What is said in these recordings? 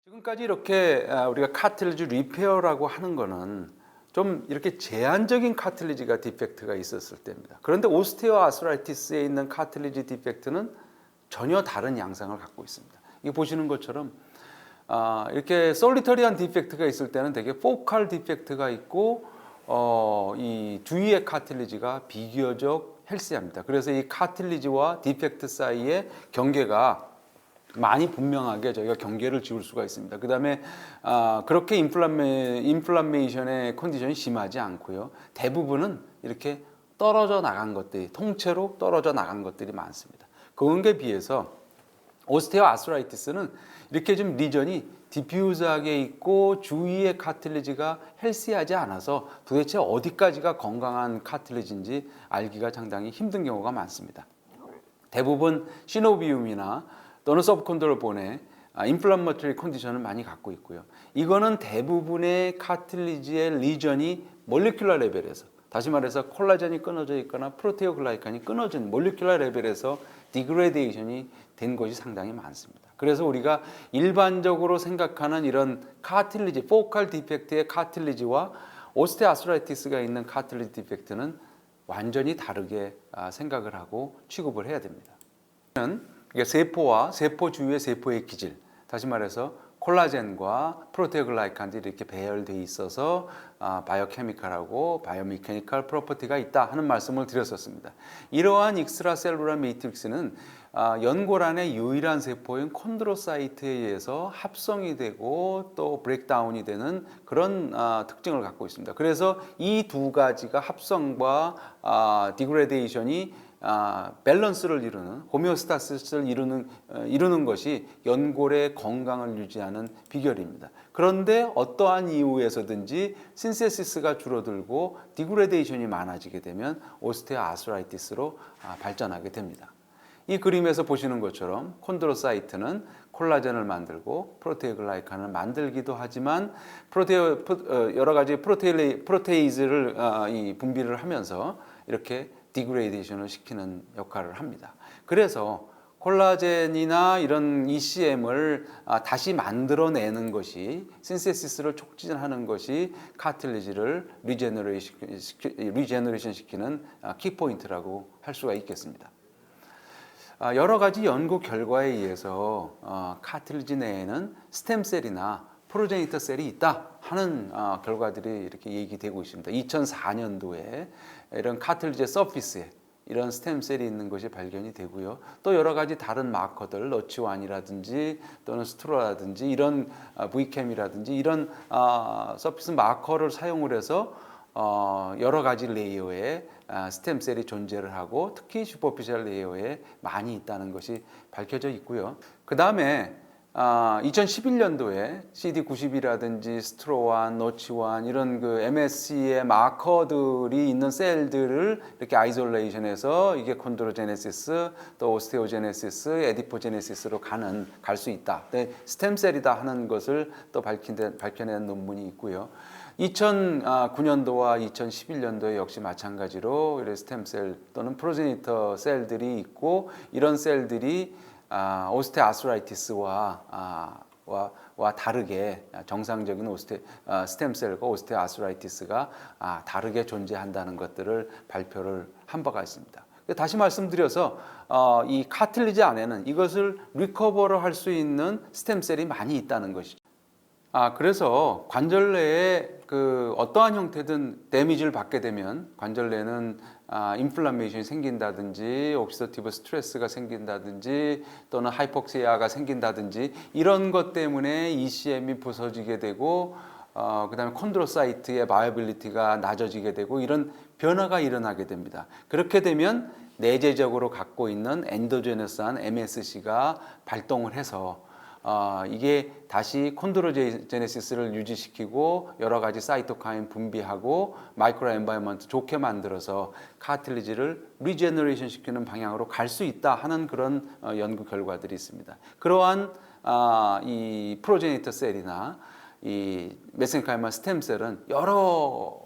지금까지 이렇게 우리가 카틸리지 리페어라고 하는 거는 좀 이렇게 제한적인 카틸리지가 디펙트가 있었을 때입니다. 그런데 오스테오 아스라이티스에 있는 카틸리지 디펙트는 전혀 다른 양상을 갖고 있습니다. 이 보시는 것처럼 이렇게 솔리터리한 디펙트가 있을 때는 되게 포칼 디펙트가 있고 이 주위의 카틸리지가 비교적 헬시합니다. 그래서 이 카틸리지와 디펙트 사이의 경계가 많이 분명하게 저희가 경계를 지을 수가 있습니다. 그 다음에 그렇게 인플라메이션의 컨디션이 심하지 않고요. 대부분은 이렇게 떨어져 나간 것들이, 통째로 떨어져 나간 것들이 많습니다. 그런게 비해서 오스테오 아스라이티스는 이렇게 좀 리전이 디퓨즈하게 있고 주위의 카틸리지가 헬시하지 않아서 도대체 어디까지가 건강한 카틸리지인지 알기가 상당히 힘든 경우가 많습니다. 대부분 시노비움이나 또는 서브콘드로본의 인플라머토리 컨디션을 많이 갖고 있고요. 이거는 대부분의 카틸리지의 리전이 몰리큘러 레벨에서, 다시 말해서 콜라겐이 끊어져 있거나 프로테오글라이칸이 끊어진 몰리큘러 레벨에서 디그레데이션이 된 것이 상당히 많습니다. 그래서 우리가 일반적으로 생각하는 이런 카틸리지, 포칼 디펙트의 카틸리지와 오스테오아스라이티스가 있는 카틸리지 디펙트는 완전히 다르게 생각을 하고 취급을 해야 됩니다. 세포와 세포 주위의 세포의 기질, 다시 말해서 콜라겐과 프로테오글라이칸들이 이렇게 배열되어 있어서 바이오케미컬하고 바이오메카니컬 프로퍼티가 있다 하는 말씀을 드렸었습니다. 이러한 익스트라셀룰라 매트릭스는 연골안의 유일한 세포인 콘드로사이트에 의해서 합성이 되고 또 브레이크다운이 되는 그런 특징을 갖고 있습니다. 그래서 이 두 가지가 합성과 디그레데이션이 밸런스를 이루는, 호메오스타시스를 이루는 것이 연골의 건강을 유지하는 비결입니다. 그런데 어떠한 이유에서든지 신세시스가 줄어들고 디그레데이션이 많아지게 되면 오스테오아스라이티스로 발전하게 됩니다. 이 그림에서 보시는 것처럼 콘드로사이트는 콜라겐을 만들고 프로테오글라이칸을 만들기도 하지만 여러 가지 프로테이즈를 분비를 하면서 이렇게 디그레이데이션을 시키는 역할을 합니다. 그래서 콜라겐이나 이런 ECM을 다시 만들어내는 것이, 신세시스를 촉진하는 것이 카틸리지를 리제너레이션 시키는 키포인트라고 할 수가 있겠습니다. 여러 가지 연구 결과에 의해서 카틸리지 내에는 스템셀이나 프로제니터 셀이 있다 하는 결과들이 이렇게 얘기되고 있습니다. 2004년도에 이런 카틸리지 서피스에 이런 스템셀이 있는 것이 발견이 되고요. 또 여러 가지 다른 마커들, 너치완이라든지 또는 스트로라든지 이런 V캠이라든지 이런 서피스 마커를 사용을 해서 여러 가지 레이어에 스템셀이 존재를 하고 특히 슈퍼피셜 레이어에 많이 있다는 것이 밝혀져 있고요. 그 다음에 2011년도에 CD90이라든지 스트로완, 노치완 이런 그 MSC의 마커들이 있는 셀들을 이렇게 아이솔레이션해서 이게 콘드로제네시스, 또 오스테오제네시스, 에디포제네시스로 갈 수 있다. 스템셀이다 하는 것을 또 밝혀낸 논문이 있고요. 2009년도와 2011년도에 역시 마찬가지로 스템셀 또는 프로제니터 셀들이 있고 이런 셀들이 오스테오아스라이티스와 다르게 정상적인 스템셀과 오스테오아스라이티스가 다르게 존재한다는 것들을 발표를 한 바가 있습니다. 다시 말씀드려서 이 카틸리지 안에는 이것을 리커버를 할 수 있는 스템셀이 많이 있다는 것이죠. 그래서 관절 내에 어떠한 형태든 데미지를 받게 되면 관절 내는 인플라메이션이 생긴다든지 옥시더티브 스트레스가 생긴다든지 또는 하이폭시아가 생긴다든지 이런 것 때문에 ECM이 부서지게 되고 그 다음에 콘드로사이트의 바이어빌리티가 낮아지게 되고 이런 변화가 일어나게 됩니다. 그렇게 되면 내재적으로 갖고 있는 엔도제너스한 MSC가 발동을 해서 이게 다시 콘드로제네시스를 유지시키고 여러 가지 사이토카인 분비하고 마이크로 엔바이먼트 좋게 만들어서 카틸리지를 리제너레이션 시키는 방향으로 갈 수 있다 하는 그런 연구 결과들이 있습니다. 그러한 이 프로제니터 셀이나 이 메센카이마 스템셀은 여러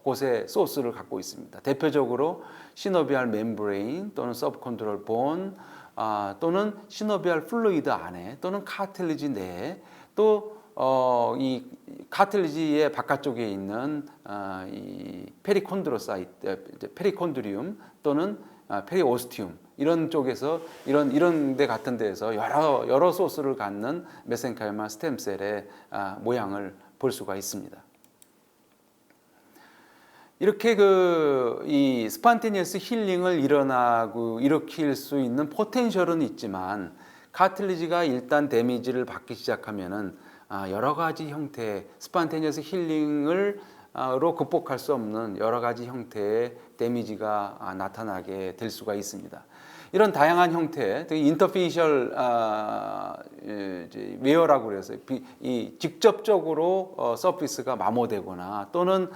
곳에 소스를 갖고 있습니다. 대표적으로 시노비알 멤브레인 또는 서브콘드럴 본 또는 시노비알 플루이드 안에 또는 카틸리지 내에 또 이 카틸리지의 바깥쪽에 있는 이 페리콘드리움 또는 페리오스티움 이런 쪽에서 이런 데 같은 데에서 여러 소스를 갖는 메센카이마 스템셀의 모양을 볼 수가 있습니다. 이렇게 이 스판테니어스 힐링을 일으킬 수 있는 포텐셜은 있지만 카틸리지가 일단 데미지를 받기 시작하면은 여러 가지 형태의 스판테니어스 힐링으로 극복할 수 없는 여러 가지 형태의 데미지가 나타나게 될 수가 있습니다. 이런 다양한 형태의 인터페이셜 웨어라고 그래서 이 직접적으로 서피스가 마모되거나 또는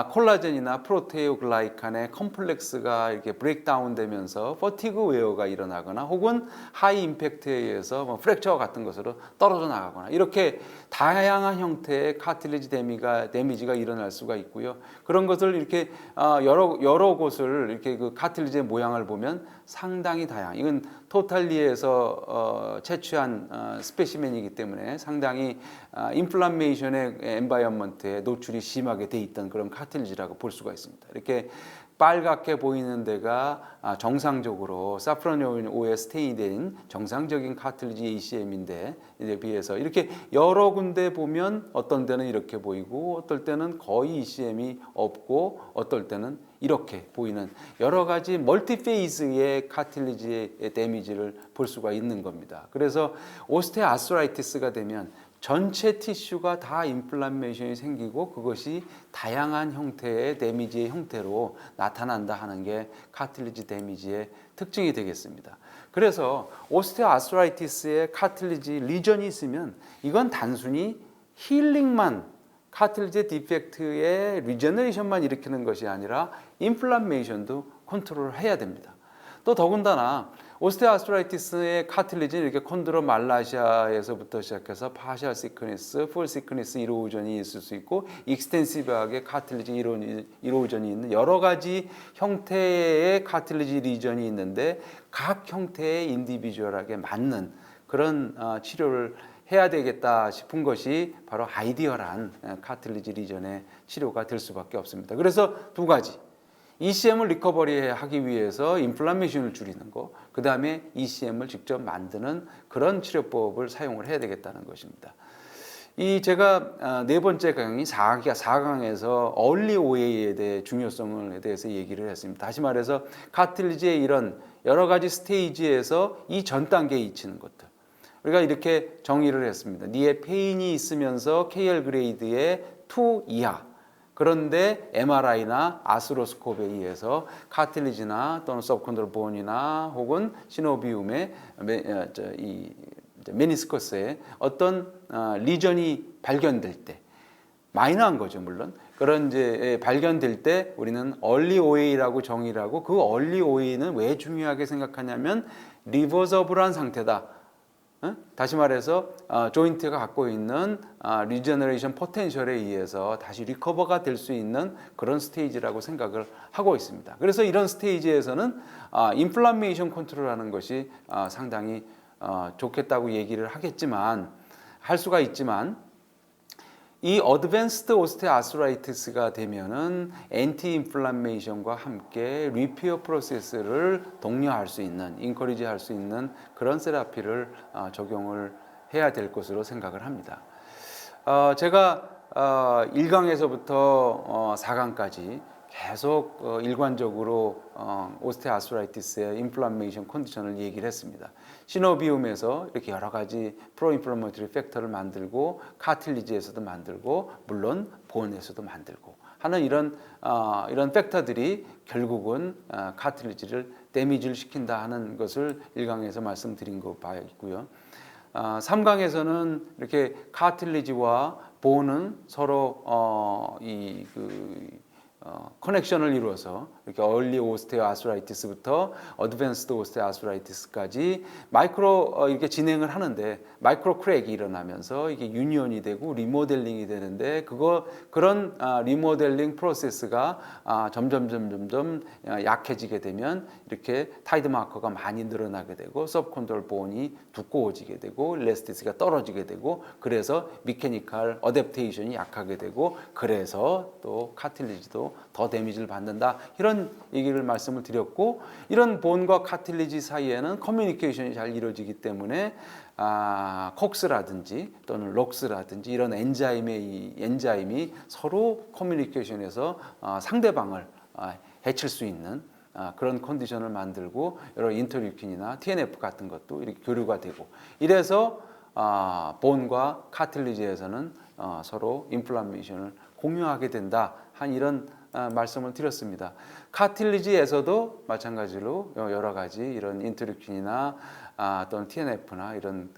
콜라겐이나 프로테오글라이칸의 컴플렉스가 이렇게 브레이크다운 되면서 퍼티그 웨어가 일어나거나 혹은 하이 임팩트에 의해서 뭐 프랙처 같은 것으로 떨어져 나가거나 이렇게 다양한 형태의 카틸리지 데미지가 일어날 수가 있고요. 그런 것을 이렇게 여러 곳을 이렇게 그 카틸리지의 모양을 보면 상당히 다양. 이건 토탈리에서 채취한 스페시멘이기 때문에 상당히 인플라메이션의 엔바이언먼트에 노출이 심하게 돼 있던 그런 카틸리지라고 볼 수가 있습니다. 이렇게 빨갛게 보이는 데가 정상적으로 사프라노에 스테인이 된 정상적인 카틸리지 ACM인데 이에 비해서 이렇게 여러 군데 보면 어떤 데는 이렇게 보이고 어떨 때는 거의 ECM이 없고 어떨 때는 이렇게 보이는 여러 가지 멀티페이즈의 카틸리지의 데미지를 볼 수가 있는 겁니다. 그래서 오스테오아스라이티스가 되면 전체 티슈가 다 인플라메이션이 생기고 그것이 다양한 형태의 데미지의 형태로 나타난다 하는 게 카틸리지 데미지의 특징이 되겠습니다. 그래서 오스테오아스라이티스의 카틸리지 리전이 있으면 이건 단순히 힐링만 카틸리지 디펙트의 리제너레이션만 일으키는 것이 아니라 인플라메이션도 컨트롤을 해야 됩니다. 또 더군다나 오스테오아스트라이티스의 카틸리지는 이렇게 콘드로말라시아에서부터 시작해서 파셜 시크니스, 풀 시크니스 이로우전이 있을 수 있고 익스텐시브하게 카틸리지 이로우전이 있는 여러 가지 형태의 카틸리지 리전이 있는데 각 형태의 인디비주얼하게 맞는 그런 치료를 해야 되겠다 싶은 것이 바로 아이디얼한 카틸리지 리전의 치료가 될 수밖에 없습니다. 그래서 두 가지. ECM을 리커버리하기 위해서 인플라메이션을 줄이는 거, 그 다음에 ECM을 직접 만드는 그런 치료법을 사용을 해야 되겠다는 것입니다. 제가 네 번째 강의 4강에서 얼리 OA에 대해 중요성에 대해서 얘기를 했습니다. 다시 말해서 카틸리지의 이런 여러 가지 스테이지에서 이 전 단계에 있는 것들. 우리가 이렇게 정의를 했습니다. 니에 페인이 있으면서 KL 그레이드의 2 이하. 그런데 MRI나 아스로스콥에 의해서 카틸리지나 또는 서브콘드럴 본이나 혹은 시노비움의 메니스커스에 어떤 리전이 발견될 때 마이너한 거죠 물론 그런 이제 발견될 때 우리는 얼리 OA라고 정의를 하고 그 얼리 OA는 왜 중요하게 생각하냐면 리버서블한 상태다. 다시 말해서 조인트가 갖고 있는 리제너레이션 포텐셜에 의해서 다시 리커버가 될 수 있는 그런 스테이지라고 생각을 하고 있습니다. 그래서 이런 스테이지에서는 인플라메이션 컨트롤하는 것이 상당히 좋겠다고 얘기를 할 수가 있지만 이 어드밴스드 오스테오아스라이티스가 되면은 엔티 인플라메이션과 함께 리페어 프로세스를 독려할 수 있는, 인커리지 할 수 있는 그런 세라피를 적용을 해야 될 것으로 생각을 합니다. 제가 1강에서부터 4강까지 계속 일관적으로 오스테오아스라이티스의 인플라메이션 컨디션을 얘기를 했습니다. 시노비움에서 이렇게 여러 가지 프로인플라메이터리 팩터를 만들고 카틸리지에서도 만들고 물론 본에서도 만들고 하는 이런 팩터들이 결국은 카틸리지를 데미지를 시킨다 하는 것을 1강에서 말씀드린 거 봐 있고요. 3강에서는 이렇게 카틸리지와 본은 서로 커넥션을 이루어서 이렇게 얼리 오스테오아스라이티스부터 어드밴스드 오스테오아스라이티스까지 마이크로 이렇게 진행을 하는데 마이크로 크랙이 일어나면서 이게 유니온이 되고 리모델링이 되는데 그런 리모델링 프로세스가 점점 약해지게 되면 이렇게 타이드 마커가 많이 늘어나게 되고 서브콘돌 본이 두꺼워지게 되고 일레스티시티가 떨어지게 되고 그래서 미케니컬 어댑테이션이 약하게 되고 그래서 또 카틸리지도 더 데미지를 받는다. 이런 얘기를 말씀을 드렸고 이런 본과 카틸리지 사이에는 커뮤니케이션이 잘 이루어지기 때문에 콕스라든지 또는 록스라든지 이런 엔자임이 서로 커뮤니케이션에서 상대방을 해칠 수 있는 그런 컨디션을 만들고 여러 인터류킨이나 TNF 같은 것도 이렇게 교류가 되고 이래서 본과 카틸리지에서는 서로 인플라메이션을 공유하게 된다. 한 이런 말씀을 드렸습니다. 카틸리지에서도 마찬가지로 여러 가지 이런 인터류킨이나 또는 TNF나 이런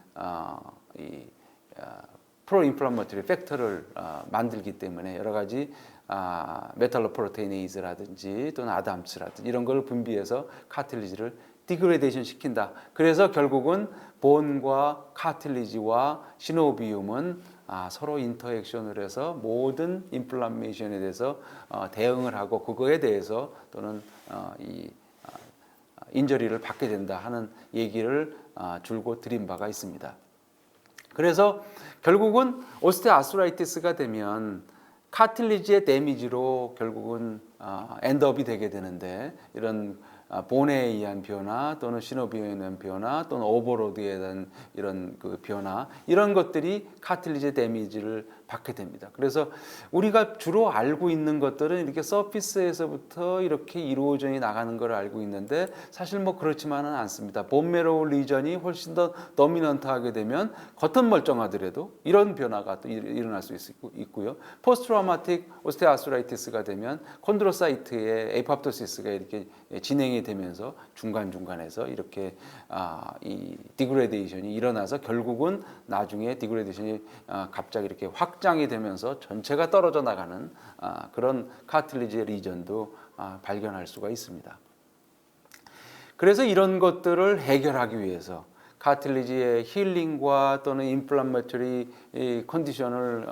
프로인플라머토리 팩터를 만들기 때문에 여러 가지 메탈로프로테이네이즈라든지 또는 아담스라든지 이런 걸 분비해서 카틸리지를 디그레데이션 시킨다. 그래서 결국은 본과 카틸리지와 시노비움은 서로 인터액션을 해서 모든 인플라메이션에 대해서 대응을 하고 그거에 대해서 또는 인저리를 받게 된다 하는 얘기를 줄곧 드린 바가 있습니다. 그래서 결국은 오스테오아스라이티스가 되면 카틸리지의 데미지로 결국은 엔드업이 되게 되는데 이런 본에 의한 변화 또는 시노비움에 의한 변화 또는 오버로드에 대한 이런 그 변화 이런 것들이 카틸리지 데미지를 받게 됩니다. 그래서 우리가 주로 알고 있는 것들은 이렇게 서피스에서부터 이렇게 이루어져 나가는 걸 알고 있는데 사실 뭐 그렇지만은 않습니다. 본메로우 리전이 훨씬 더 도미넌트하게 되면 겉은 멀쩡하더라도 이런 변화가 또 일어날 수 있고요. 포스트 트라우마틱 오스테오아스라이티스가 되면 콘드로사이트의 에이팝토시스가 이렇게 진행이 되면서 중간중간에서 이렇게 이 디그레데이션이 일어나서 결국은 나중에 디그레데이션이 갑자기 이렇게 확장이 되면서 전체가 떨어져 나가는 그런 카틸리지의 리전도 발견할 수가 있습니다. 그래서 이런 것들을 해결하기 위해서 카틸리지의 힐링과 또는 인플라메토리 컨디션을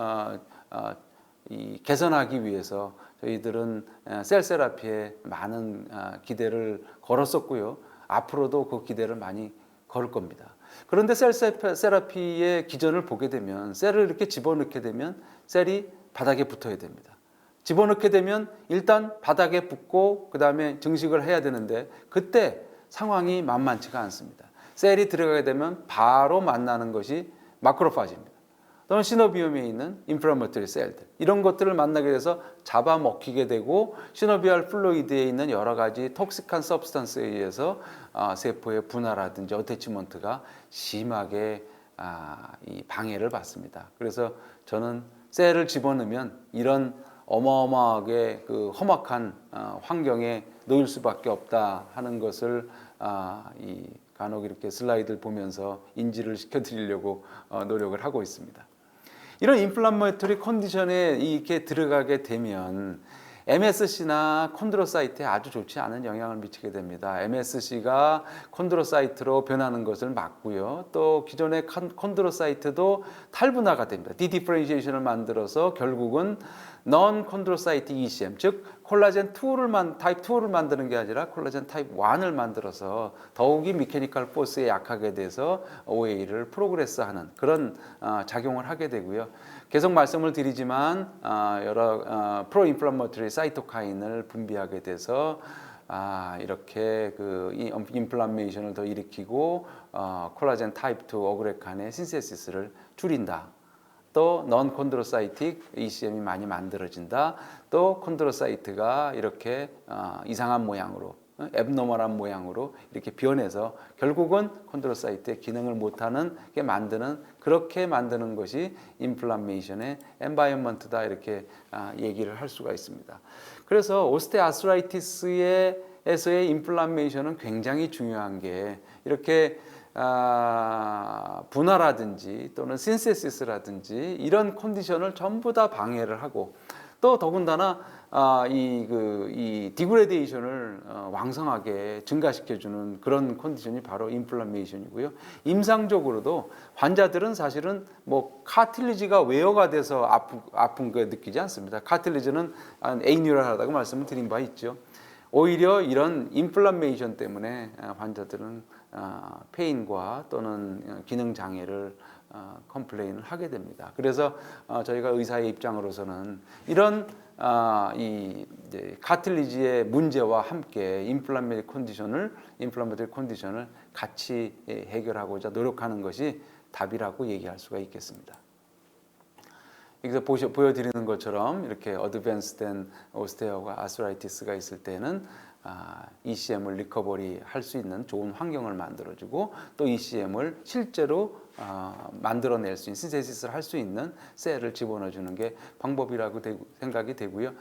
개선하기 위해서 저희들은 셀 세라피에 많은 기대를 걸었었고요. 앞으로도 그 기대를 많이 걸을 겁니다. 그런데 셀 세라피의 기전을 보게 되면 셀을 이렇게 집어넣게 되면 셀이 바닥에 붙어야 됩니다. 집어넣게 되면 일단 바닥에 붙고 그 다음에 증식을 해야 되는데 그때 상황이 만만치가 않습니다. 셀이 들어가게 되면 바로 만나는 것이 마크로파지입니다. 또는 시노비움에 있는 인플라메토리 셀들 이런 것들을 만나게 돼서 잡아먹히게 되고 시노비얼 플루이드에 있는 여러 가지 톡식한 서브스탄스에 의해서 세포의 분화라든지 어태치먼트가 심하게 이 방해를 받습니다. 그래서 저는 셀을 집어넣으면 이런 어마어마하게 그 험악한 환경에 놓일 수밖에 없다 하는 것을 이 간혹 이렇게 슬라이드를 보면서 인지를 시켜드리려고 노력을 하고 있습니다. 이런 인플라메토리 컨디션에 이렇게 들어가게 되면 MSC나 콘드로사이트에 아주 좋지 않은 영향을 미치게 됩니다. MSC가 콘드로사이트로 변하는 것을 막고요. 또 기존의 콘드로사이트도 탈분화가 됩니다. 디디퍼렌시에이션을 만들어서 결국은 non 콘드로사이트 ECM, 즉 콜라겐 2를 타입 2를 만드는 게 아니라 콜라겐 타입 1을 만들어서 더욱이 미케니컬 포스에 약하게 돼서 OA를 프로그레스하는 그런 작용을 하게 되고요. 계속 말씀을 드리지만 여러 프로인플라머토리 사이토카인을 분비하게 돼서 이렇게 그 인플라메이션을 더 일으키고 콜라겐 타입 2 오그레칸의 신세시스를 줄인다. 또 non-chondrocytic ECM이 많이 만들어진다. 또 콘드로사이트가 이렇게 이상한 모양으로, 앱노멀한 모양으로 이렇게 변해서 결국은 콘드로사이트의 기능을 못하는 게 만드는 그렇게 만드는 것이 인플라메이션의 엔바이언먼트다 이렇게 얘기를 할 수가 있습니다. 그래서 오스테오아스라이티스에서의 인플라메이션은 굉장히 중요한 게 이렇게 분화라든지 또는 신세시스라든지 이런 컨디션을 전부 다 방해를 하고 또 더군다나 이 디그레데이션을 왕성하게 증가시켜주는 그런 컨디션이 바로 인플라메이션이고요. 임상적으로도 환자들은 사실은 뭐 카틸리지가 웨어가 돼서 아픈 거 느끼지 않습니다. 카틸리지는 에이뉴럴하다고 말씀을 드린 바 있죠. 오히려 이런 인플라메이션 때문에 환자들은 페인과 또는 기능 장애를 컴플레인을 하게 됩니다. 그래서 저희가 의사의 입장으로서는 이런 이 이제 카틸리지의 문제와 함께 인플라메이터리 컨디션을 같이 해결하고자 노력하는 것이 답이라고 얘기할 수가 있겠습니다. 여기서 보여드리는 것처럼 이렇게 어드밴스된 오스테오가 아스라이티스가 있을 때는 ECM을 리커버리 할 수 있는 좋은 환경을 만들어주고 또 ECM을 실제로 만들어낼 수 있는 신세시스를 할 수 있는 셀을 집어넣어주는 게 방법이라고 생각이 되고요.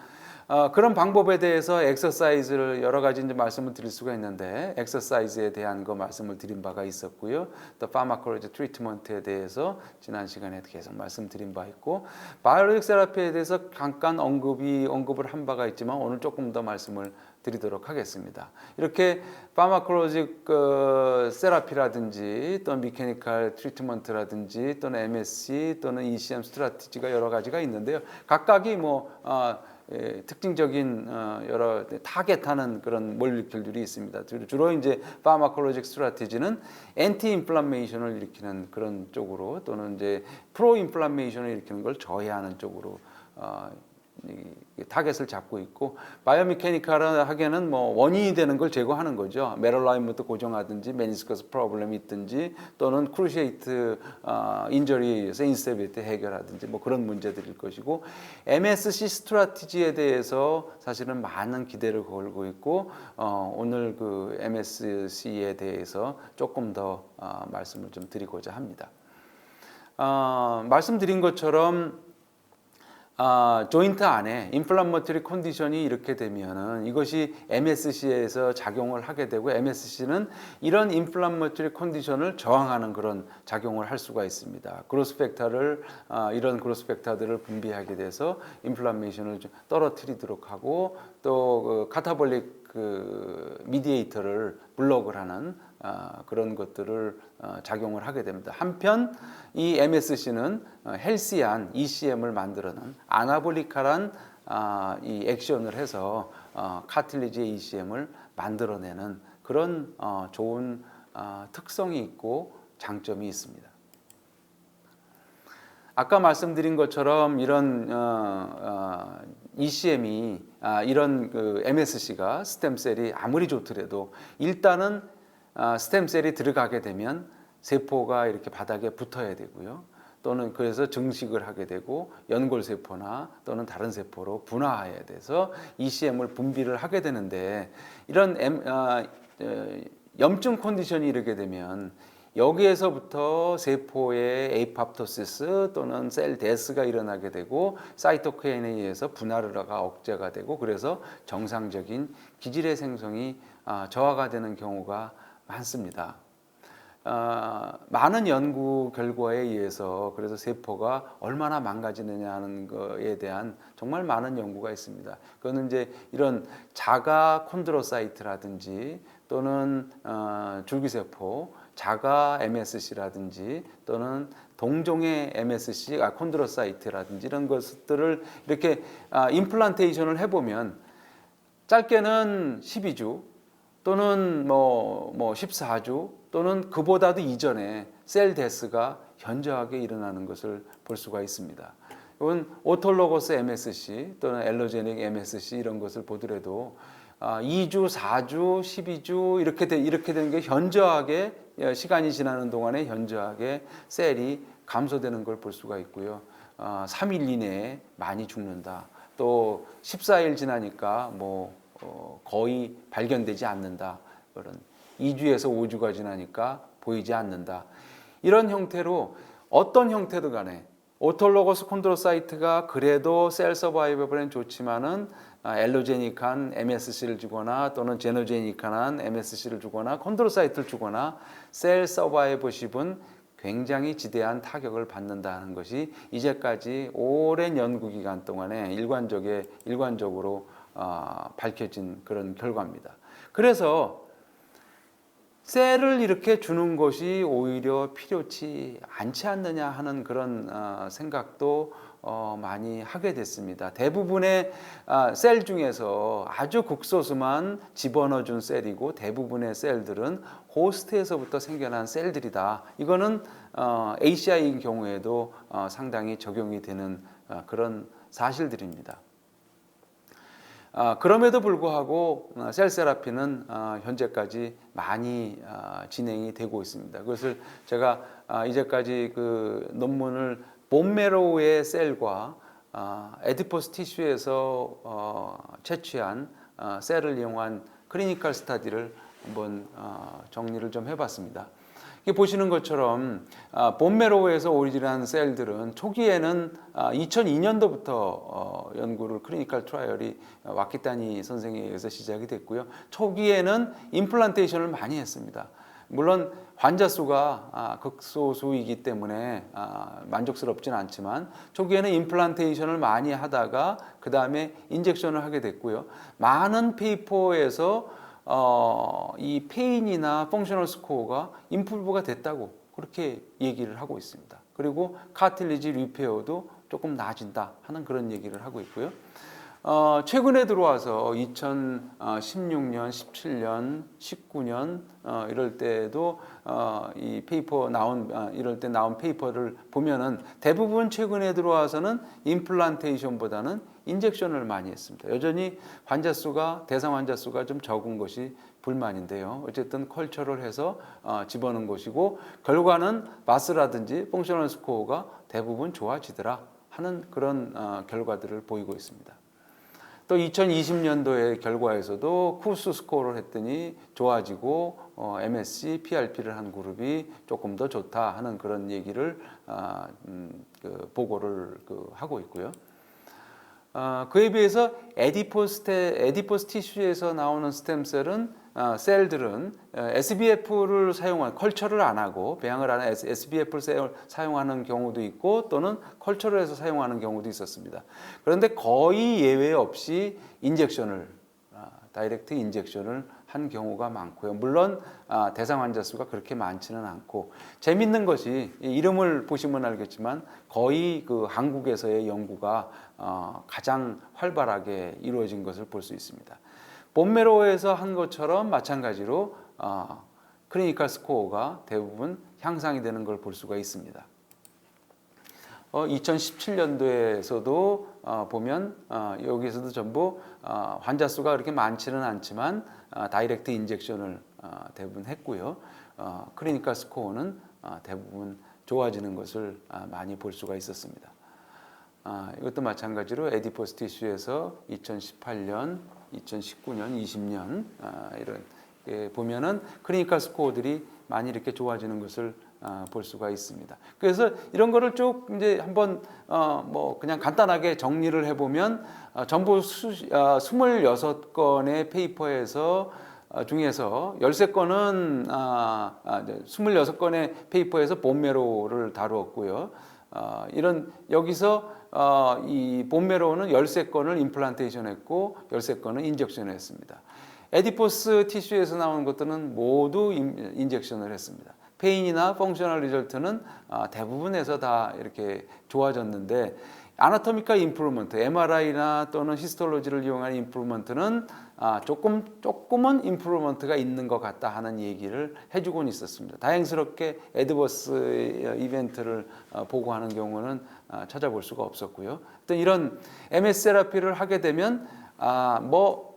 그런 방법에 대해서 엑서사이즈를 여러 가지 이제 말씀을 드릴 수가 있는데 엑서사이즈에 대한 거 말씀을 드린 바가 있었고요. 또 파마콜로지 트리트먼트에 대해서 지난 시간에 계속 말씀드린 바 있고 바이오로직 세라피에 대해서 잠깐 언급을 한 바가 있지만 오늘 조금 더 말씀을 드리도록 하겠습니다. 이렇게 파마콜로직 세라피라든지 또는 미케니컬 트리트먼트라든지 또는 MSC 또는 ECM 스트라티지가 여러 가지가 있는데요. 각각이 특징적인 여러 타겟하는 그런 몰리큘들이 있습니다. 주로 이제 파마콜로직 스트라티지는 엔티 인플라메이션을 일으키는 그런 쪽으로 또는 이제 프로 인플라메이션을 일으키는 걸 저해하는 쪽으로 타겟을 잡고 있고 바이오미케니컬은 하기에는 뭐 원인이 되는 걸 제거하는 거죠. 메럴라인부터 고정하든지 메니스커스 프로블렘이 있든지 또는 크루시에이트 인저리에서 인스테빌리티 해결하든지 뭐 그런 문제들일 것이고 MSC 스트라티지에 대해서 사실은 많은 기대를 걸고 있고 오늘 그 MSC에 대해서 조금 더 말씀을 좀 드리고자 합니다. 말씀드린 것처럼 조인트 안에 인플라머터리 컨디션이 이렇게 되면은 이것이 MSC에서 작용을 하게 되고 MSC는 이런 인플라머터리 컨디션을 저항하는 그런 작용을 할 수가 있습니다. 이런 그로스 팩터들을 분비하게 돼서 인플라메이션을 떨어뜨리도록 하고 또 그 카타볼릭 미디에이터를 블록을 하는 그런 것들을 작용을 하게 됩니다. 한편 이 MSC는 헬시한 ECM을 만들어낸 아나볼리카란 이 액션을 해서 카틸리지의 ECM을 만들어내는 그런 좋은 특성이 있고 장점이 있습니다. 아까 말씀드린 것처럼 이런 ECM이 이런 그 MSC가 스템셀이 아무리 좋더라도 일단은 스템셀이 들어가게 되면 세포가 이렇게 바닥에 붙어야 되고요. 또는 그래서 증식을 하게 되고 연골세포나 또는 다른 세포로 분화해야 돼서 ECM을 분비를 하게 되는데 이런 염증 컨디션이 이르게 되면 여기에서부터 세포의 에이팝토시스 또는 셀 데스가 일어나게 되고 사이토카인에 의해서 분할가 억제가 되고 그래서 정상적인 기질의 생성이 저하가 되는 경우가 많습니다. 많은 연구 결과에 의해서 그래서 세포가 얼마나 망가지느냐 하는 것에 대한 정말 많은 연구가 있습니다. 그거는 이제 이런 자가 콘드로사이트라든지 또는 줄기세포, 자가 MSC라든지 또는 동종의 MSC, 콘드로사이트라든지 이런 것들을 이렇게 임플란테이션을 해보면 짧게는 12주 또는 뭐 14주 또는 그보다도 이전에 셀 데스가 현저하게 일어나는 것을 볼 수가 있습니다. 이건 오톨로거스 MSC 또는 엘로제닉 MSC 이런 것을 보더라도 2주, 4주, 12주 이렇게 되는 게 현저하게 시간이 지나는 동안에 현저하게 셀이 감소되는 걸 볼 수가 있고요. 3일 이내에 많이 죽는다. 또 14일 지나니까 거의 발견되지 않는다. 그런 2주에서 5주가 지나니까 보이지 않는다. 이런 형태로 어떤 형태도 간에 오톨로거스 콘드로사이트가 그래도 셀 서바이벌엔 좋지만은 엘로제닉한 MSC를 주거나 또는 제노제닉한 MSC를 주거나 콘드로사이트를 주거나 셀 서바이버십은 굉장히 지대한 타격을 받는다는 것이 이제까지 오랜 연구 기간 동안에 일관적으로 밝혀진 그런 결과입니다. 그래서 셀을 이렇게 주는 것이 오히려 필요치 않지 않느냐 하는 그런 생각도 많이 하게 됐습니다. 대부분의 셀 중에서 아주 극소수만 집어넣어준 셀이고 대부분의 셀들은 호스트에서부터 생겨난 셀들이다. 이거는 ACI인 경우에도 상당히 적용이 되는 그런 사실들입니다. 그럼에도 불구하고 셀 세라피는 현재까지 많이 진행이 되고 있습니다. 그것을 제가 이제까지 그 논문을 본메로우의 셀과 에디포스 티슈에서 채취한 셀을 이용한 클리니컬 스터디를 한번 정리를 좀 해봤습니다. 이게 보시는 것처럼 본메로우에서 오리진한 셀들은 초기에는 2002년도부터 연구를 클리니컬 트라이얼이 와키타니 선생에 의해서 시작이 됐고요. 초기에는 임플란테이션을 많이 했습니다. 물론 환자 수가 극소수이기 때문에 만족스럽지는 않지만 초기에는 임플란테이션을 많이 하다가 그 다음에 인젝션을 하게 됐고요. 많은 페이퍼에서 이 페인이나 펑셔널 스코어가 임프루브가 됐다고 그렇게 얘기를 하고 있습니다. 그리고 카틸리지 리페어도 조금 나아진다 하는 그런 얘기를 하고 있고요. 최근에 들어와서 2016년, 17년, 19년 이럴 때도 이 페이퍼 이럴 때 나온 페이퍼를 보면은 대부분 최근에 들어와서는 임플란테이션보다는 인젝션을 많이 했습니다. 여전히 대상 환자 수가 좀 적은 것이 불만인데요. 어쨌든 컬처를 해서 집어넣은 것이고 결과는 바스라든지 펑셔널 스코어가 대부분 좋아지더라 하는 그런 결과들을 보이고 있습니다. 또 2020년도의 결과에서도 쿠스 스코어를 했더니 좋아지고 MSC, PRP를 한 그룹이 조금 더 좋다 하는 그런 얘기를 보고를 하고 있고요. 그에 비해서 에디포스 티슈에서 나오는 스템셀은 셀들은 SBF를 컬처를 안 하고 배양을 안 하는 SBF를 사용하는 경우도 있고 또는 컬처를 해서 사용하는 경우도 있었습니다. 그런데 거의 예외 없이 다이렉트 인젝션을 한 경우가 많고요. 물론 대상 환자 수가 그렇게 많지는 않고 재밌는 것이 이름을 보시면 알겠지만 거의 그 한국에서의 연구가 가장 활발하게 이루어진 것을 볼 수 있습니다. 본메로에서 한 것처럼 마찬가지로 클리니컬 스코어가 대부분 향상이 되는 걸 볼 수가 있습니다. 2017년도에서도 보면 여기서도 전부 환자 수가 그렇게 많지는 않지만 다이렉트 인젝션을 대부분 했고요. 클리니컬 스코어는 대부분 좋아지는 것을 많이 볼 수가 있었습니다. 이것도 마찬가지로 에디포스 티슈에서 2018년, 2019년, 20년 이런 보면은 클리니컬 스코어들이 많이 이렇게 좋아지는 것을 볼 수가 있습니다. 그래서 이런 거를 쭉 이제 한번 그냥 간단하게 정리를 해보면 전부 26건의 페이퍼에서 중에서 13건은 26건의 페이퍼에서 본메로우를 다루었고요. 여기서 이 본메로우는 13건을 임플란테이션 했고 13건은 인젝션을 했습니다. 에디포스 티슈에서 나온 것들은 모두 인젝션을 했습니다. 페인이나 펑셔널 리절트는 대부분에서 다 이렇게 좋아졌는데 아나토미컬 임프루먼트, MRI나 또는 히스톨로지를 이용한 임프루먼트는 조금은 임프루먼트가 있는 것 같다 하는 얘기를 해주곤 있었습니다. 다행스럽게 에드버스 이벤트를 보고하는 경우는 찾아볼 수가 없었고요. 또 이런 MS 세라피를 하게 되면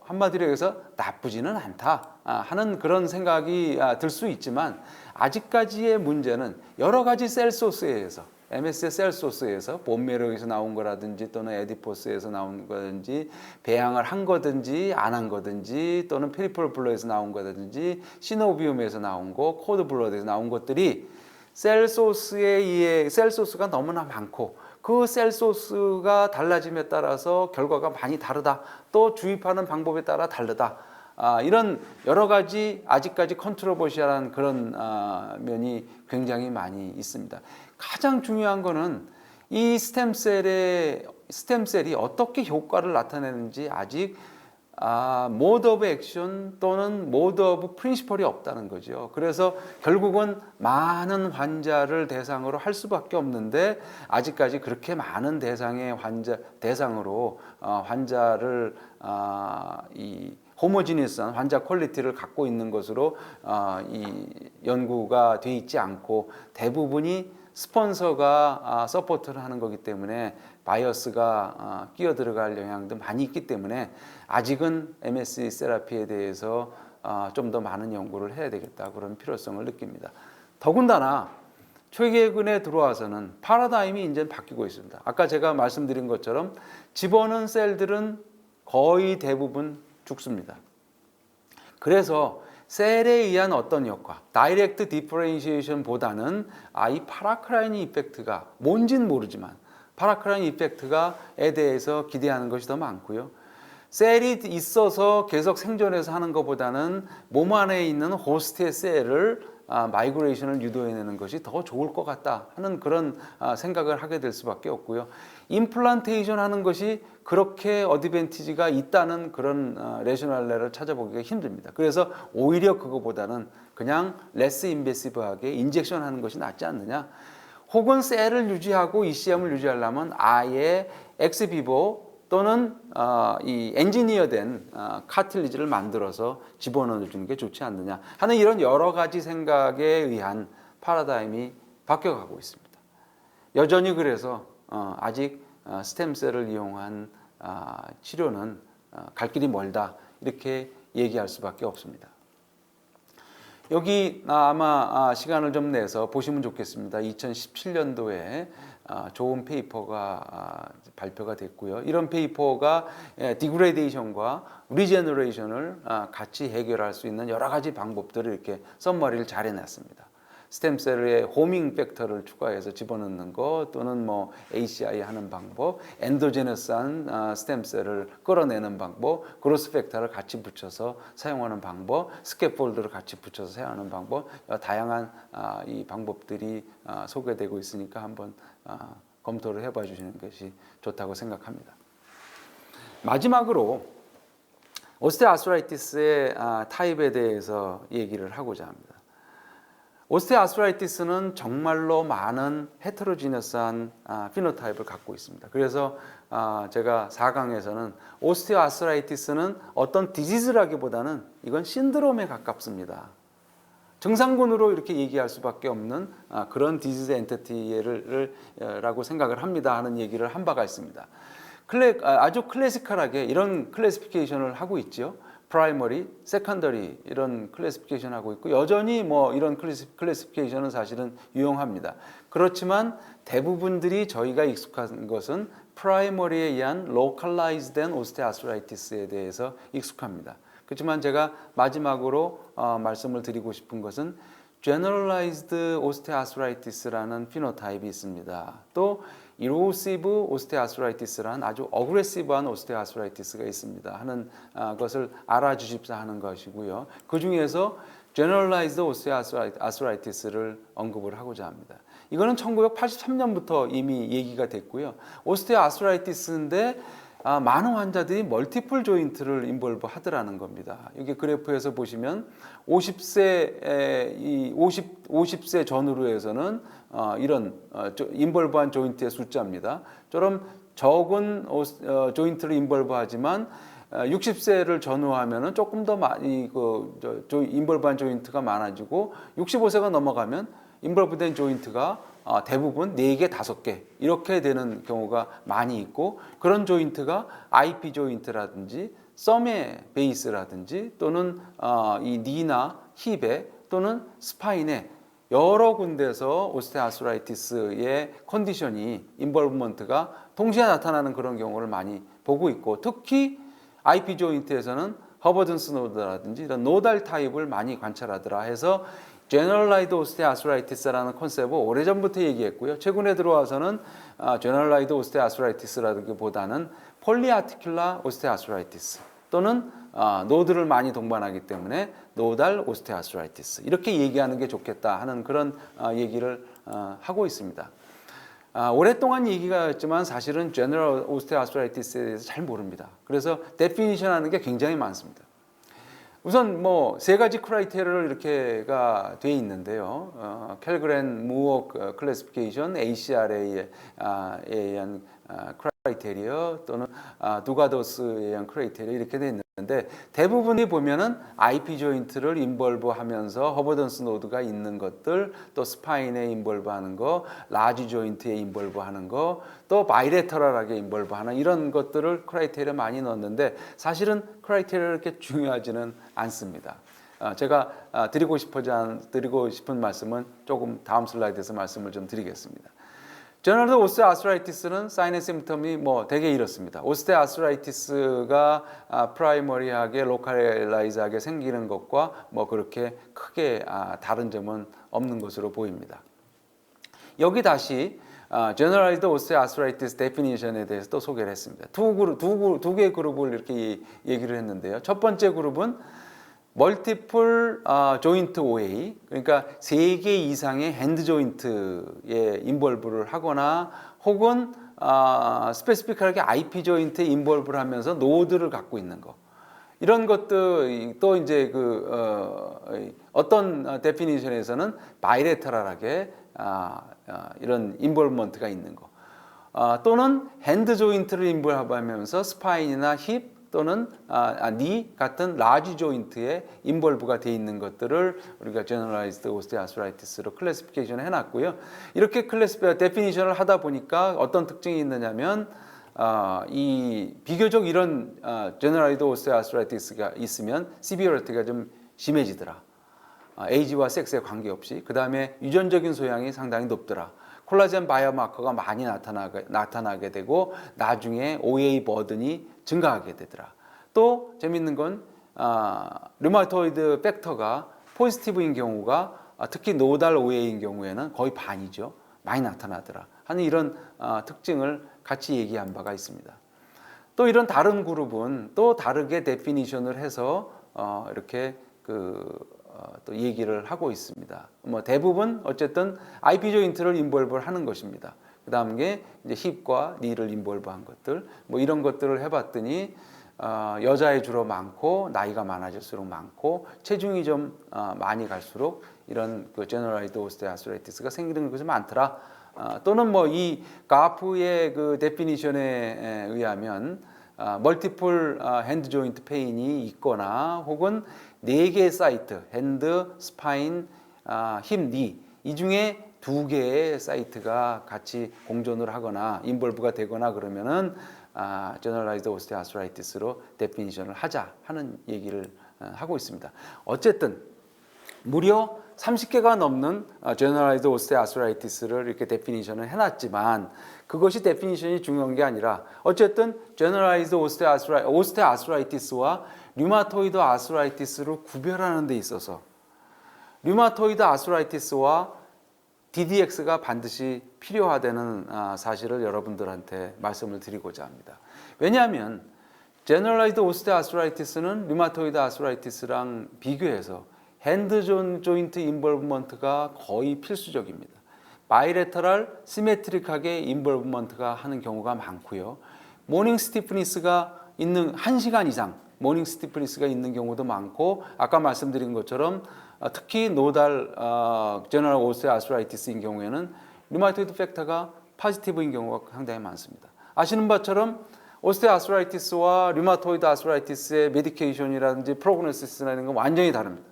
한마디로 해서 나쁘지는 않다 하는 그런 생각이 들 수 있지만 아직까지의 문제는 여러 가지 셀 소스에 의해서 MS의 셀 소스에서 본메로에서 나온 거라든지 또는 에디포스에서 나온 거든지 배양을 한 거든지 안 한 거든지 또는 페리퍼럴 블러에서 나온 거든지 시노비움에서 나온 거, 코드 블러드에서 나온 것들이 셀 소스가 너무나 많고 그 셀 소스가 달라짐에 따라서 결과가 많이 다르다. 또 주입하는 방법에 따라 다르다. 이런 여러 가지 아직까지 컨트로버시한 그런 면이 굉장히 많이 있습니다. 가장 중요한 거는 이 스템셀이 어떻게 효과를 나타내는지 아직 모드 오브 액션 또는 모드 오브 프린시펄이 없다는 거죠. 그래서 결국은 많은 환자를 대상으로 할 수밖에 없는데 아직까지 그렇게 많은 대상으로 환자를 이 호모지니스한 환자 퀄리티를 갖고 있는 것으로 이 연구가 돼 있지 않고 대부분이 스폰서가 서포트를 하는 거기 때문에 바이어스가 끼어 들어갈 영향도 많이 있기 때문에 아직은 MSC 세라피에 대해서 좀 더 많은 연구를 해야 되겠다 그런 필요성을 느낍니다. 더군다나 최근에 들어와서는 파라다임이 이제 바뀌고 있습니다. 아까 제가 말씀드린 것처럼 집어넣은 셀들은 거의 대부분 죽습니다. 그래서 셀에 의한 어떤 효과, 다이렉트 디퍼렌시에이션보다는 이 파라크라인 이펙트가 뭔진 모르지만 파라크라인 이펙트가에 대해서 기대하는 것이 더 많고요. 셀이 있어서 계속 생존해서 하는 것보다는 몸 안에 있는 호스트의 셀을 마이그레이션을 유도해내는 것이 더 좋을 것 같다 하는 그런 생각을 하게 될 수밖에 없고요. 임플란테이션 하는 것이 그렇게 어드밴티지가 있다는 그런 레셔널레를 찾아보기가 힘듭니다. 그래서 오히려 그거보다는 그냥 레스 인베시브하게 인젝션 하는 것이 낫지 않느냐. 혹은 셀을 유지하고 ECM을 유지하려면 아예 엑스비보 또는 이 엔지니어된 카틸리지를 만들어서 집어넣어 주는 게 좋지 않느냐 하는 이런 여러 가지 생각에 의한 파라다임이 바뀌어가고 있습니다. 여전히 그래서 아직 스템셀을 이용한 치료는 갈 길이 멀다 이렇게 얘기할 수밖에 없습니다. 여기 아마 시간을 좀 내서 보시면 좋겠습니다. 2017년도에 좋은 페이퍼가 발표가 됐고요. 이런 페이퍼가 디그레데이션과 리제너레이션을 같이 해결할 수 있는 여러 가지 방법들을 이렇게 썸머리를 잘 해놨습니다. 스템셀의 호밍 팩터를 추가해서 집어넣는 것 또는 뭐 ACI 하는 방법, 엔도제너스한 스템셀을 끌어내는 방법, 그로스 팩터를 같이 붙여서 사용하는 방법, 스캐폴드를 같이 붙여서 사용하는 방법, 다양한 이 방법들이 소개되고 있으니까 한번 검토를 해봐 주시는 것이 좋다고 생각합니다. 마지막으로 오스테오아스라이티스의 타입에 대해서 얘기를 하고자 합니다. 오스테오아스라이티스는 정말로 많은 헤테로지너스한 피노타입을 갖고 있습니다. 그래서 제가 4강에서는 오스테오아스라이티스는 어떤 디지즈라기보다는 이건 신드롬에 가깝습니다. 증상군으로 이렇게 얘기할 수밖에 없는 그런 디지즈 엔티티라고 생각을 합니다 하는 얘기를 한 바가 있습니다. 아주 클래시컬하게 이런 클래시피케이션을 하고 있죠. 프라이머리, 세컨더리 이런 클래시피케이션 하고 있고 여전히 뭐 이런 클래시피케이션은 사실은 유용합니다. 그렇지만 대부분들이 저희가 익숙한 것은 프라이머리에 의한 로컬라이즈된 오스테오아스라이티스에 대해서 익숙합니다. 그렇지만 제가 마지막으로 말씀을 드리고 싶은 것은 Generalized Osteoarthritis라는 피노타입이 있습니다. 또 Erosive Osteoarthritis라는 아주 어그레시브한 오스테오아스라이티스가 있습니다 하는 것을 알아주십사 하는 것이고요. 그 중에서 Generalized Osteoarthritis를 언급을 하고자 합니다. 이거는 1983년부터 이미 얘기가 됐고요. 오스테오아스라이티스인데 많은 환자들이 멀티플 조인트를 인볼브 하더라는 겁니다. 여기 그래프에서 보시면 50세 전후로 해서는 이런 인볼브한 조인트의 숫자입니다. 좀 적은 조인트를 인볼브하지만 60세를 전후하면은 조금 더 많이 인볼브한 조인트가 많아지고 65세가 넘어가면 인볼브된 조인트가 대부분 4개, 5개 이렇게 되는 경우가 많이 있고 그런 조인트가 IP 조인트라든지 썸의 베이스라든지 또는 이 니나 힙에 또는 스파인에 여러 군데서 오스테오아스라이티스의 컨디션이 인볼브먼트가 동시에 나타나는 그런 경우를 많이 보고 있고 특히 IP 조인트에서는 허버든스 노드라든지 이런 노달 타입을 많이 관찰하더라 해서 Generalized Osteoarthritis라는 컨셉을 오래전부터 얘기했고요. 최근에 들어와서는 Generalized Osteoarthritis라기보다는 Polyarticular Osteoarthritis 또는 노드를 많이 동반하기 때문에 노달 오스테오아스라이티스 이렇게 얘기하는 게 좋겠다 하는 그런 얘기를 하고 있습니다. 오랫동안 얘기가 있지만 사실은 제너럴 오스테오아스라이티스에 대해서 잘 모릅니다. 그래서 데피니션 하는 게 굉장히 많습니다. 우선 뭐 세 가지 크라이테리아를 이렇게가 돼 있는데요. 켈그랜 무어 클래시피케이션 ACRA에 의한 크라이테리아 또는 두가도스에 의한 크라이테리아 이렇게 돼 있는데 대부분이 보면은 IP 조인트를 인볼브하면서 허버던스 노드가 있는 것들, 또 스파인에 인볼브하는 거, 라지 조인트에 인볼브하는 거, 또 바이레터럴하게 인볼브하는 이런 것들을 크라이테리아 많이 넣었는데 사실은 크라이테리아 이렇게 중요하지는 않습니다. 제가 드리고 싶은 말씀은 조금 다음 슬라이드에서 말씀을 좀 드리겠습니다. 제너럴 오스테오아스라이티스는 사인 앤 심텀이 뭐 되게 이렇습니다. 오스테오아스라이티스가 프라이머리하게 로컬라이즈하게 생기는 것과 뭐 그렇게 크게 다른 점은 없는 것으로 보입니다. 여기 다시 Generalized Osteoarthritis Definition에 대해서 또 소개를 했습니다. 두 개의 그룹을 이렇게 얘기를 했는데요. 첫 번째 그룹은 멀티플 조인트 OA, 그러니까 3개 이상의 핸드 조인트에 인볼브를 하거나 혹은 스페시픽하게 IP 조인트에 인볼브를 하면서 노드를 갖고 있는 거. 이런 것들 또 이제 어떤 데피니션에서는 바이레터럴하게 이런 인볼브먼트가 있는 거. 또는 핸드 조인트를 인볼브하면서 스파인이나 힙 또는 니 같은 라지 조인트에 인볼브가 돼 있는 것들을 우리가 제너럴라이즈드 오스테오아스라이티스로 클래시피케이션 해놨고요. 이렇게 데피니션을 하다 보니까 어떤 특징이 있느냐면 이 비교적 이런 제너럴라이즈드 오스테오아스라이티스가 있으면 시비어리티가 좀 심해지더라. 에이지와 섹스에 관계없이. 그 다음에 유전적인 소양이 상당히 높더라. 콜라겐 바이오마커가 많이 나타나게 되고 나중에 OA 버든이 증가하게 되더라. 또 재밌는 건 류마토이드 팩터가 포지티브인 경우가 특히 노달 OA인 경우에는 거의 반이죠. 많이 나타나더라 하는 이런 특징을 같이 얘기한 바가 있습니다. 또 이런 다른 그룹은 또 다르게 데피니션을 해서 이렇게 또 얘기를 하고 있습니다. 뭐 대부분 어쨌든 IP 조인트를 인볼브를 하는 것입니다. 그 다음에 이제 힙과 니를 인볼브한 것들, 뭐 이런 것들을 해봤더니 여자에 주로 많고 나이가 많아질수록 많고 체중이 좀 많이 갈수록 이런 제너럴라이즈드 오스테오아스라이티스가 생기는 것이 많더라. 또는 뭐 이 가프의 그 데피니션에 의하면 멀티플 핸드 조인트 페인이 있거나 혹은 4개의 사이트, 핸드, 스파인, 힙, 니 이 중에 2개의 사이트가 같이 공존을 하거나 인볼브가 되거나 그러면은 제너럴라이즈드 오스테오아스라이티스로 데피니션을 하자 하는 얘기를 하고 있습니다. 어쨌든 무려 30개가 넘는 제너럴라이즈드 오스테오아스라이티스를 이렇게 데피니션을 해놨지만 그것이 데피니션이 중요한 게 아니라 어쨌든 제너럴라이즈드 오스테오아스라이티스와 류마토이드 아스라이티스를 구별하는 데 있어서 류마토이드 아스라이티스와 DDX가 반드시 필요하다는 사실을 여러분들한테 말씀을 드리고자 합니다. 왜냐하면 제너럴라이즈드 오스테오아스라이티스는 류마토이드 아스라이티스랑 비교해서 핸드 조인트 인볼브먼트가 거의 필수적입니다. 바이레터럴 시메트릭하게 인볼브먼트가 하는 경우가 많고요. 모닝 스티프니스가 있는 1시간 이상 모닝 스티프니스가 있는 경우도 많고 아까 말씀드린 것처럼 특히 노달 제너럴 오스테오아스라이티스인 경우에는 류마토이드 팩터가 포지티브인 경우가 상당히 많습니다. 아시는 바처럼 오스테오아스라이티스와 류마토이드 아스라이티스의 메디케이션이라든지 프로그노시스나 이런 건 완전히 다릅니다.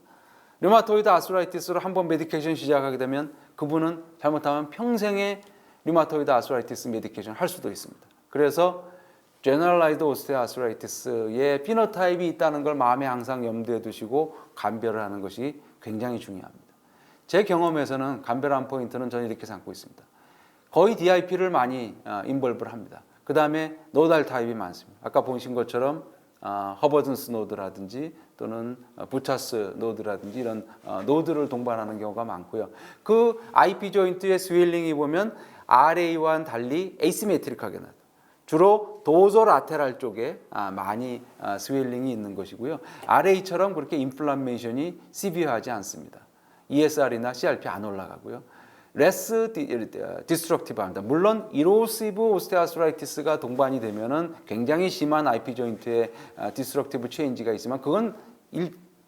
류마토이드 아스라이티스로 한번 메디케이션 시작하게 되면 그분은 잘못하면 평생의 류마토이드 아스라이티스 메디케이션 할 수도 있습니다. 그래서 제너럴라이즈드 오스테오아스라이티스의 피노타입이 있다는 걸 마음에 항상 염두에 두시고 감별을 하는 것이 굉장히 중요합니다. 제 경험에서는 감별한 포인트는 저는 이렇게 삼고 있습니다. 거의 DIP를 많이 인볼브를 합니다. 그 다음에 노달 타입이 많습니다. 아까 보신 것처럼 허버든스 노드라든지 또는 부차스 노드라든지 이런 노드를 동반하는 경우가 많고요. 그 IP 조인트의 스웰링이 보면 RA와는 달리 에이시메트릭하게 나요. 주로 도저라테랄 쪽에 많이 스웰링이 있는 것이고요. RA처럼 그렇게 인플라메이션이 시비어하지 않습니다. ESR이나 CRP 안 올라가고요. 레스 디스트럭티브합니다. 물론 이로시브 오스테오아스라이티스가 동반이 되면은 굉장히 심한 IP 조인트의 디스트럭티브 체인지가 있지만 그건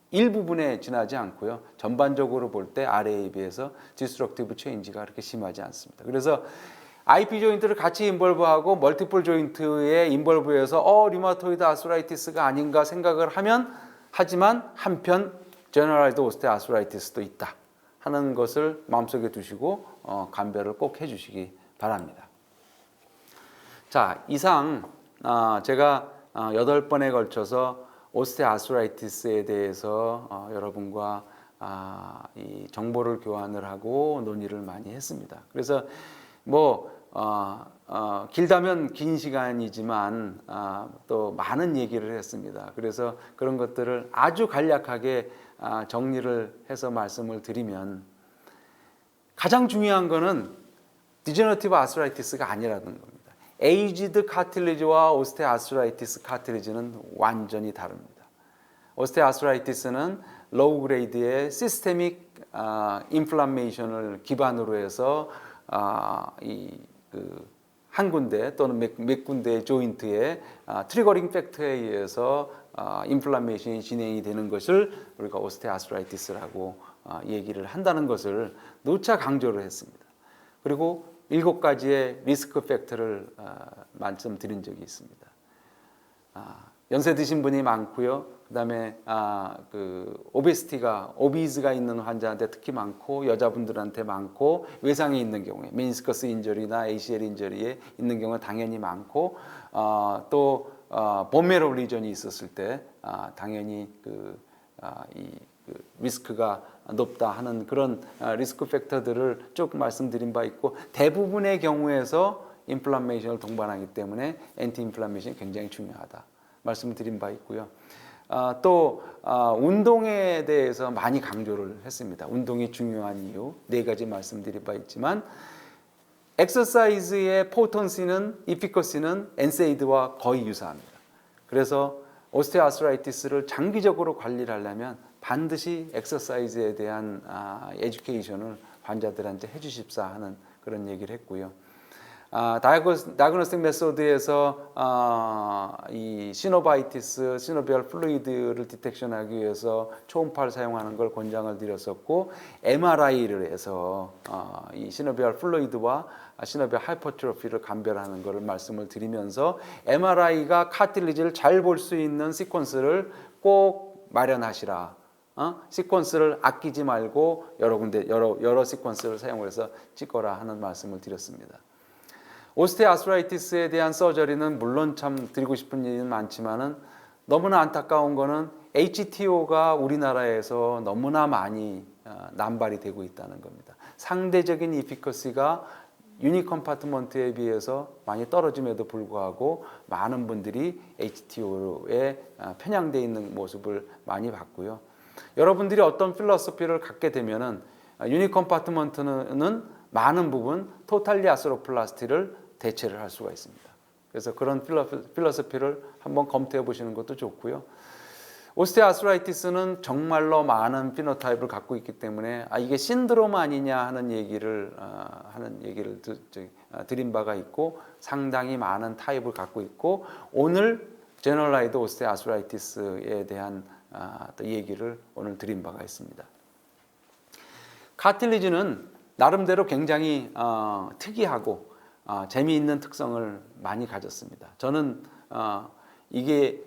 일부분에 지나지 않고요. 전반적으로 볼 때 RA에 비해서 디스트럭티브 체인지가 그렇게 심하지 않습니다. 그래서 IP 조인트를 같이 인볼브하고 멀티플 조인트에 인볼브해서 리마토이드 아스라이티스가 아닌가 생각을 하지만 한편 제너럴라이즈드 오스테오아스라이티스도 있다 하는 것을 마음속에 두시고 감별을 꼭 해주시기 바랍니다. 자, 이상 제가 8번에 걸쳐서 오스테오아스라이티스에 대해서 여러분과 이 정보를 교환을 하고 논의를 많이 했습니다. 그래서 길다면 긴 시간이지만 또 많은 얘기를 했습니다. 그래서 그런 것들을 아주 간략하게 정리를 해서 말씀을 드리면 가장 중요한 거는 디제너티브 아스라이티스가 아니라는 겁니다. 에이지드 카틸리지와 오스테오아스라이티스 카틸리지는 완전히 다릅니다. 오스테오아스라이티스는 로우 그레이드의 시스테믹 인플라메이션을 기반으로 해서 한 군데 또는 몇 군데의 조인트의 트리거링 팩터에 의해서 인플라메이션이 진행이 되는 것을 우리가 오스테오아스라이티스라고 얘기를 한다는 것을 누차 강조를 했습니다. 그리고 7가지의 리스크 팩터를 말씀드린 적이 있습니다. 연세 드신 분이 많고요. 그다음에 오비즈가 있는 환자한테 특히 많고 여자분들한테 많고 외상에 있는 경우에 메니스커스 인저리나 ACL 인저리에 있는 경우는 당연히 많고 또 본메로 리전이 있었을 때 당연히 리스크가 높다 하는 그런 리스크 팩터들을 쭉 말씀드린 바 있고 대부분의 경우에서 인플라메이션을 동반하기 때문에 엔티 인플라메이션이 굉장히 중요하다 말씀드린 바 있고요. 또 운동에 대해서 많이 강조를 했습니다. 운동이 중요한 이유 4가지 말씀드린 바 있지만 엑서사이즈의 포턴시는 이피커시는 엔세이드와 거의 유사합니다. 그래서 오스테오아스라이티스를 장기적으로 관리를 하려면 반드시 엑서사이즈에 대한 에듀케이션을 환자들한테 해주십사 하는 그런 얘기를 했고요. 다이그노스틱 메소드에서 이 시노바이티스, 시노비얼 플루이드를 디텍션하기 위해서 초음파를 사용하는 걸 권장을 드렸었고 MRI를 해서 이 시노비얼 플루이드와 시노비얼 하이퍼트로피를 감별하는 것을 말씀을 드리면서 MRI가 카틸리지를 잘 볼 수 있는 시퀀스를 꼭 마련하시라. 시퀀스를 아끼지 말고 여러 군데 여러 시퀀스를 사용해서 찍어라 하는 말씀을 드렸습니다. 오스테오아스라이티스에 대한 서저리는 물론 참 드리고 싶은 얘기는 많지만은 너무나 안타까운 거는 HTO가 우리나라에서 너무나 많이 남발이 되고 있다는 겁니다. 상대적인 이피커시가 유니 컴파트먼트에 비해서 많이 떨어짐에도 불구하고 많은 분들이 HTO에 편향되어 있는 모습을 많이 봤고요. 여러분들이 어떤 필로소피를 갖게 되면은 유니 컴파트먼트는 많은 부분 토탈리 아스로플라스티를 대체를 할 수가 있습니다. 그래서 그런 필로소피를 한번 검토해 보시는 것도 좋고요. 오스테오아스라이티스는 정말로 많은 피노타입을 갖고 있기 때문에 이게 신드롬 아니냐 하는 얘기를 드린 바가 있고 상당히 많은 타입을 갖고 있고 오늘 제너럴라이즈드 오스테오아스라이티스에 대한 또 얘기를 오늘 드린 바가 있습니다. 카틸리지는 나름대로 굉장히 특이하고 재미있는 특성을 많이 가졌습니다. 저는 이게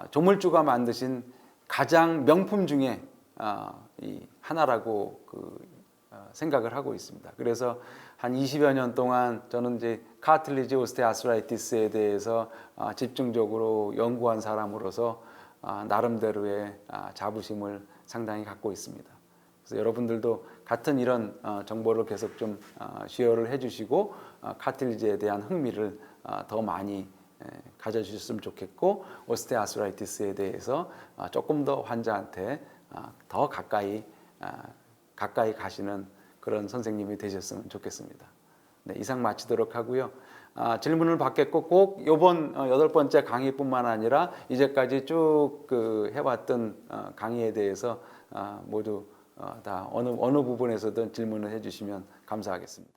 조물주가 만드신 가장 명품 중에 하나라고 생각을 하고 있습니다. 그래서 한 20여 년 동안 저는 이제 카틸리지 오스테오아스라이티스에 대해서 집중적으로 연구한 사람으로서 나름대로의 자부심을 상당히 갖고 있습니다. 그래서 여러분들도 같은 이런 정보를 계속 좀 쉐어를 해주시고 카틸리지에 대한 흥미를 더 많이 가져주셨으면 좋겠고 오스테오아스라이티스에 대해서 조금 더 환자한테 더 가까이 가시는 그런 선생님이 되셨으면 좋겠습니다. 네, 이상 마치도록 하고요. 질문을 받겠고 꼭 이번 8번째 강의뿐만 아니라 이제까지 쭉 해왔던 강의에 대해서 모두 다 어느 부분에서든 질문을 해주시면 감사하겠습니다.